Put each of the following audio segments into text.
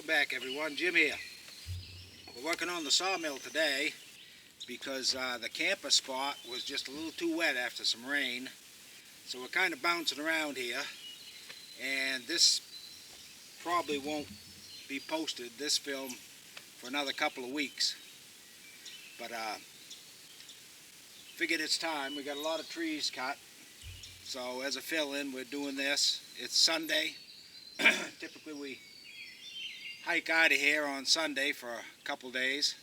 back, everyone. Jim here. We're working on the sawmill today because the camper spot was just a little too wet after some rain. So we're kind of bouncing around here, and this probably won't be posted, this film, for another couple of weeks. But figured it's time. We got a lot of trees cut, so as a fill-in we're doing this. It's Sunday. Typically we hike out of here on Sunday for a couple days,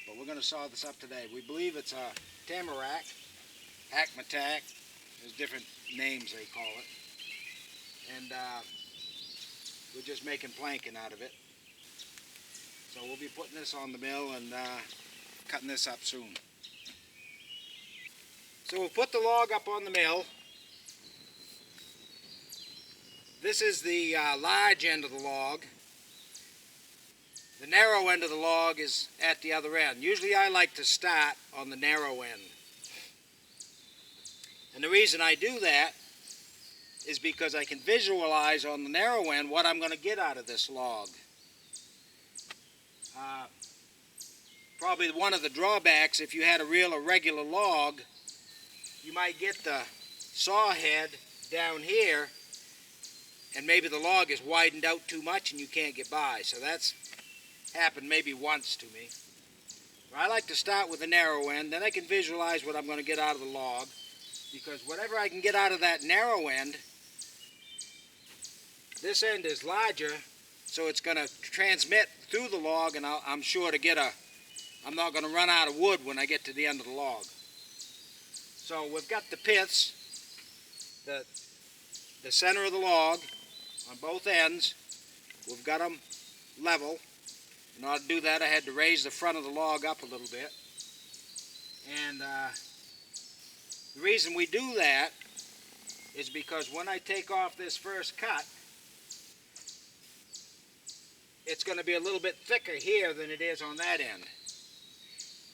but we're going to saw this up today. We believe it's a Tamarack, Hackmatack, there's different names they call it, and we're just making planking out of it. So we'll be putting this on the mill and cutting this up soon. So we'll put the log up on the mill. This is the large end of the log. The narrow end of the log is at the other end. Usually I like to start on the narrow end. And the reason I do that is because I can visualize on the narrow end what I'm going to get out of this log. Probably one of the drawbacks, if you had a real irregular log, you might get the saw head down here and maybe the log is widened out too much and you can't get by. So that's happened maybe once to me. I like to start with the narrow end, then I can visualize what I'm going to get out of the log, because whatever I can get out of that narrow end, this end is larger, so it's going to transmit through the log, and I'm sure to get I'm not going to run out of wood when I get to the end of the log. So we've got the piths, the center of the log on both ends. We've got them level. In order to do that, I had to raise the front of the log up a little bit. And the reason we do that is because when I take off this first cut, it's going to be a little bit thicker here than it is on that end.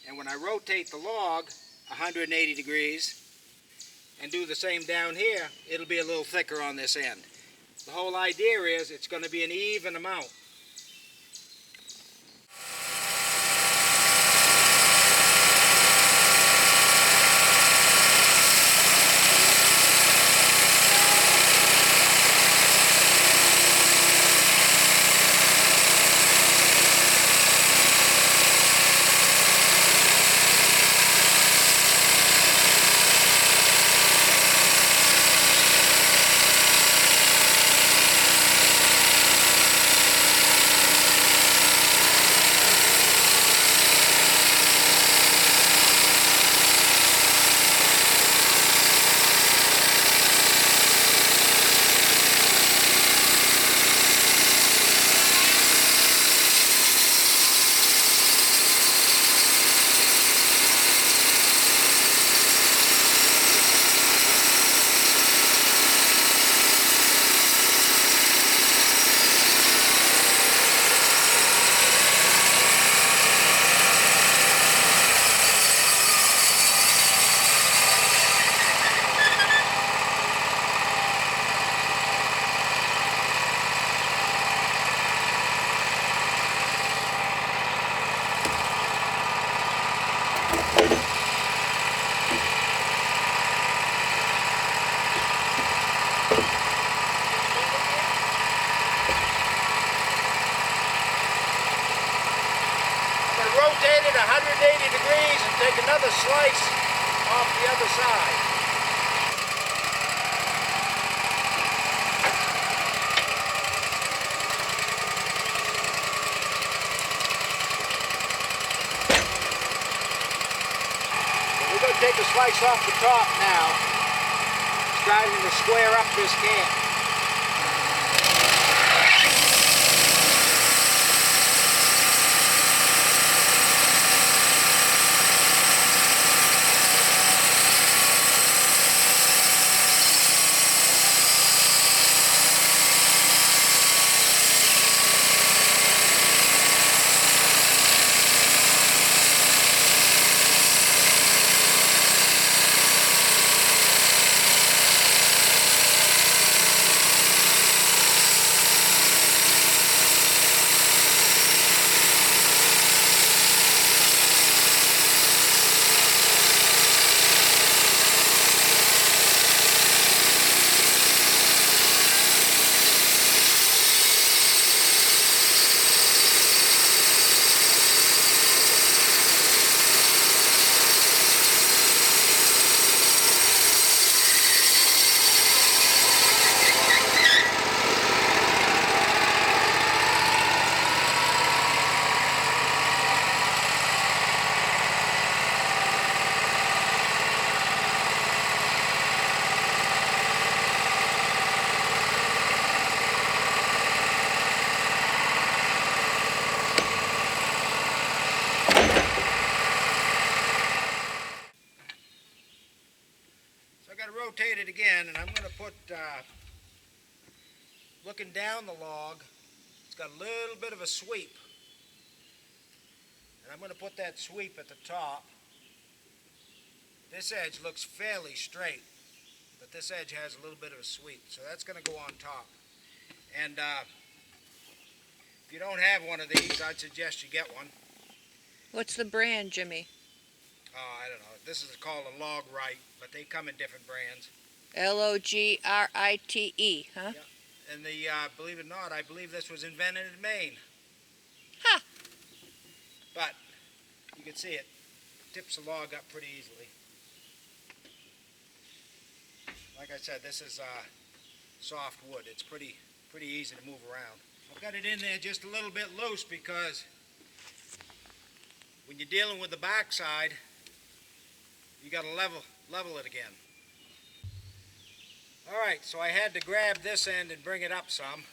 And when I rotate the log 180 degrees and do the same down here, it'll be a little thicker on this end. The whole idea is it's going to be an even amount. Rotate it 180 degrees and take another slice off the other side. We're going to take a slice off the top now, starting to square up this camp. it again, and I'm going to put, looking down the log, it's got a little bit of a sweep. And I'm going to put that sweep at the top. This edge looks fairly straight, but this edge has a little bit of a sweep, so that's going to go on top. And if you don't have one of these, I'd suggest you get one. What's the brand, Jimmy? Oh, I don't know. This is called a log right, but they come in different brands. Logrite, huh? Yeah. And believe it or not, I believe this was invented in Maine. Ha! But you can see it tips the log up pretty easily. Like I said, this is soft wood. It's pretty easy to move around. I've got it in there just a little bit loose because when you're dealing with the backside, you got to level it again. All right, so I had to grab this end and bring it up some.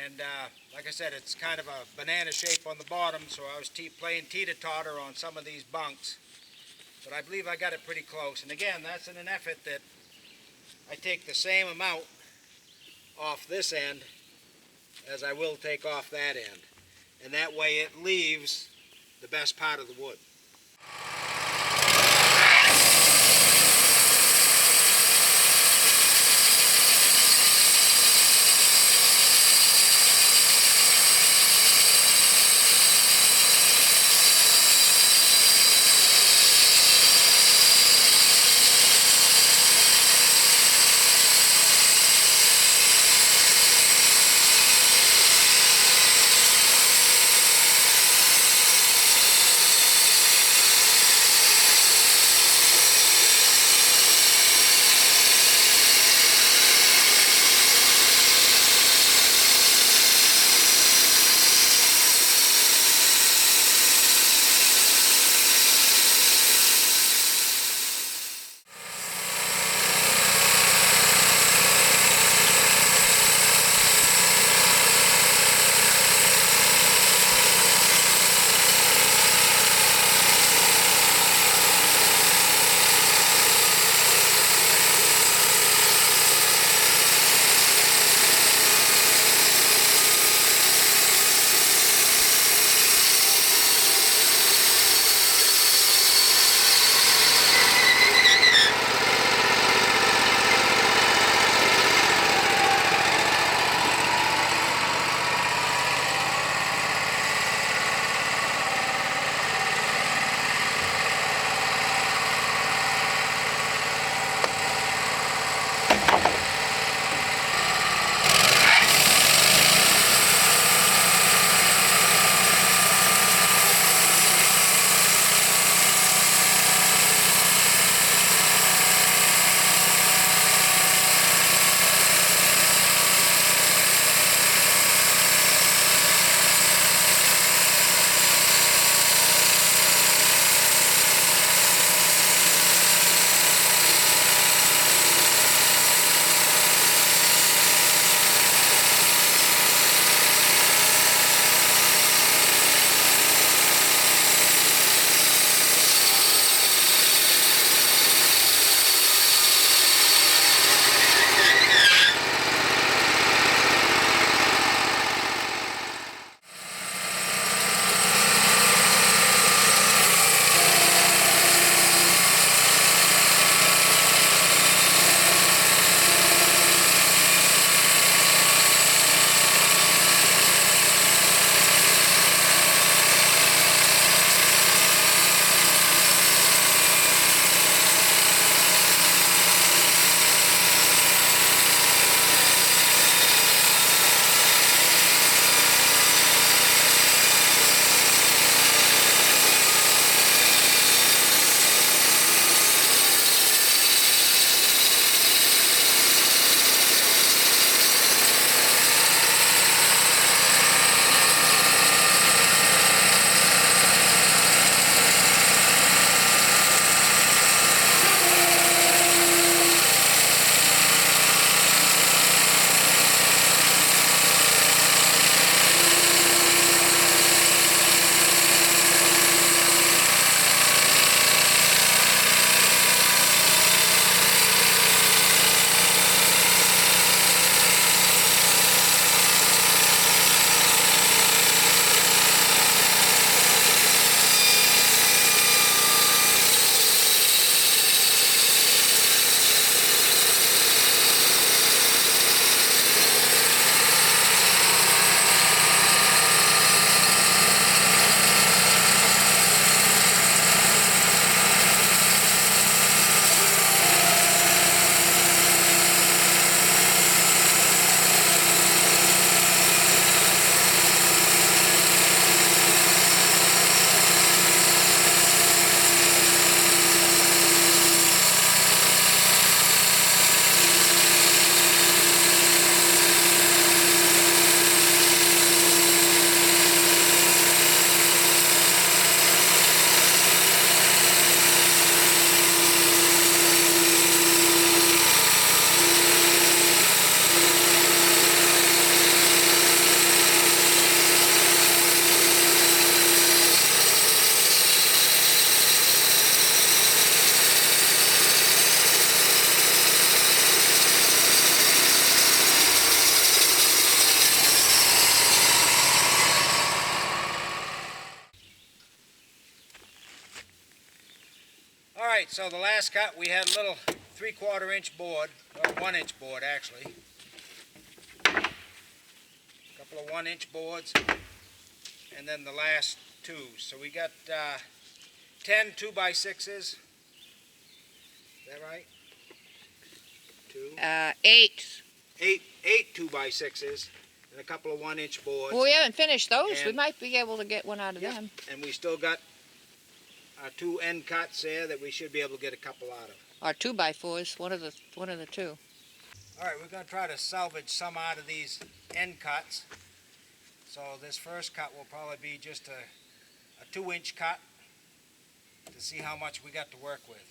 And like I said, it's kind of a banana shape on the bottom, so I was playing teeter-totter on some of these bunks. But I believe I got it pretty close. And again, that's in an effort that I take the same amount off this end as I will take off that end. And that way it leaves the best part of the wood. So the last cut we had a little 3/4 inch board, or 1 inch board actually. A couple of 1 inch boards, and then the last two. So we got 10 2x6s. Is that right? 8. Eight 2x6s, and a couple of 1 inch boards. Well, we haven't finished those. We And- might be able to get one out of them. And we still got our 2 end cuts there that we should be able to get a couple out of. Or 2x4s, one of the two. All right, we're going to try to salvage some out of these end cuts. So this first cut will probably be just a 2-inch cut to see how much we got to work with.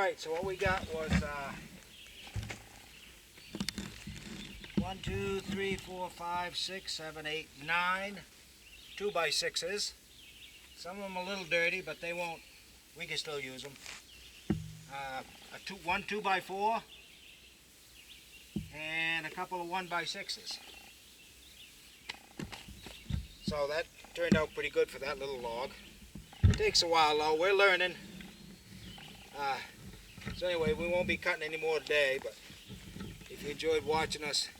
Alright, so what we got was 1, 2, 3, 4, 5, 6, 7, 8, 9 2x6s. Some of them are a little dirty, but they won't, we can still use them. One 2x4 and a couple of 1x6s. So that turned out pretty good for that little log. It takes a while though, we're learning. So anyway, we won't be cutting any more today, but if you enjoyed watching us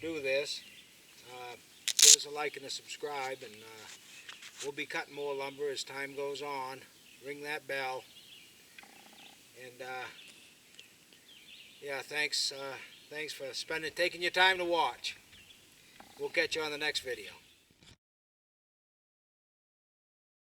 do this, give us a like and a subscribe, and we'll be cutting more lumber as time goes on. Ring that bell. And yeah, thanks for taking your time to watch. We'll catch you on the next video.